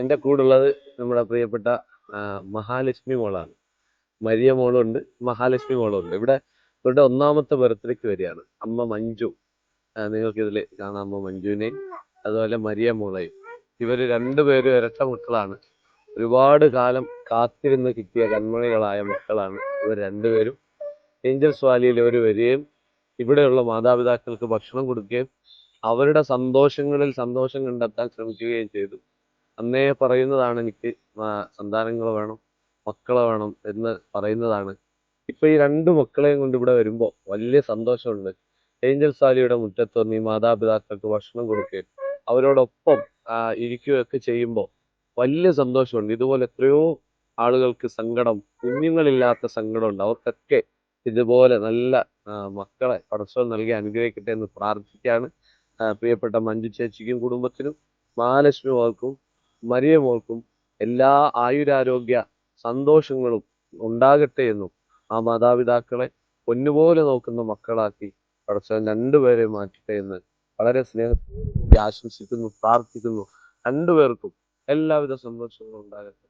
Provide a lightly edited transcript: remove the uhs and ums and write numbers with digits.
എൻ്റെ കൂടുള്ളത് നമ്മുടെ പ്രിയപ്പെട്ട മഹാലക്ഷ്മി മോളാണ്. മരിയ മോളുണ്ട്, മഹാലക്ഷ്മി മോളുണ്ട്. ഇവരുടെ ഒന്നാമത്തെ ബർത്ത്ഡേക്ക് വരികയാണ് അമ്മ മഞ്ജു. നിങ്ങൾക്ക് ഇതിൽ കാണാം അമ്മ മഞ്ജുവിനെയും അതുപോലെ മരിയ മോളെയും. ഇവർ രണ്ടുപേരും ഇരട്ട മക്കളാണ്. ഒരുപാട് കാലം കാത്തിരുന്ന് കിട്ടിയ കൺമണികളായ മക്കളാണ് ഇവർ രണ്ടുപേരും. ഏഞ്ചൽസ് വാലിയിൽ ഇവർ വരികയും ഇവിടെയുള്ള മാതാപിതാക്കൾക്ക് ഭക്ഷണം കൊടുക്കുകയും അവരുടെ സന്തോഷങ്ങളിൽ സന്തോഷം കണ്ടെത്താൻ ശ്രമിക്കുകയും ചെയ്തു. അന്നേ പറയുന്നതാണ് എനിക്ക് സന്താനങ്ങൾ വേണം, മക്കളെ വേണം എന്ന് പറയുന്നതാണ്. ഇപ്പൊ ഈ രണ്ട് മക്കളെയും കൊണ്ട് ഇവിടെ വരുമ്പോൾ വലിയ സന്തോഷമുണ്ട്. ഏഞ്ചൽസ് വാലിയുടെ മുറ്റത്ത് വന്ന് ഈ മാതാപിതാക്കൾക്ക് ഭക്ഷണം കൊടുക്കുകയും അവരോടൊപ്പം ഇരിക്കുകയൊക്കെ ചെയ്യുമ്പോൾ വലിയ സന്തോഷമുണ്ട്. ഇതുപോലെ എത്രയോ ആളുകൾക്ക് സങ്കടം, കുഞ്ഞുങ്ങളില്ലാത്ത സങ്കടമുണ്ട്. അവർക്കൊക്കെ ഇതുപോലെ നല്ല മക്കളെ പടച്ചോൻ നൽകി അനുഗ്രഹിക്കട്ടെ എന്ന് പ്രാർത്ഥിക്കുകയാണ്. പ്രിയപ്പെട്ട മഞ്ജു ചേച്ചിക്കും കുടുംബത്തിനും മഹാലക്ഷ്മി മോൾക്കും മരിയ മോൾക്കും എല്ലാ ആയുരാരോഗ്യ സന്തോഷങ്ങളും ഉണ്ടാകട്ടെ എന്നും ആ മാതാപിതാക്കളെ പൊന്നുപോലെ നോക്കുന്ന മക്കളാക്കി പടച്ചവൻ രണ്ടുപേരെ മാറ്റട്ടെ എന്ന് വളരെ സ്നേഹത്തോടെ ആശംസിക്കുന്നു, പ്രാർത്ഥിക്കുന്നു. രണ്ടുപേർക്കും എല്ലാവിധ സന്തോഷങ്ങളും ഉണ്ടാകട്ടെ.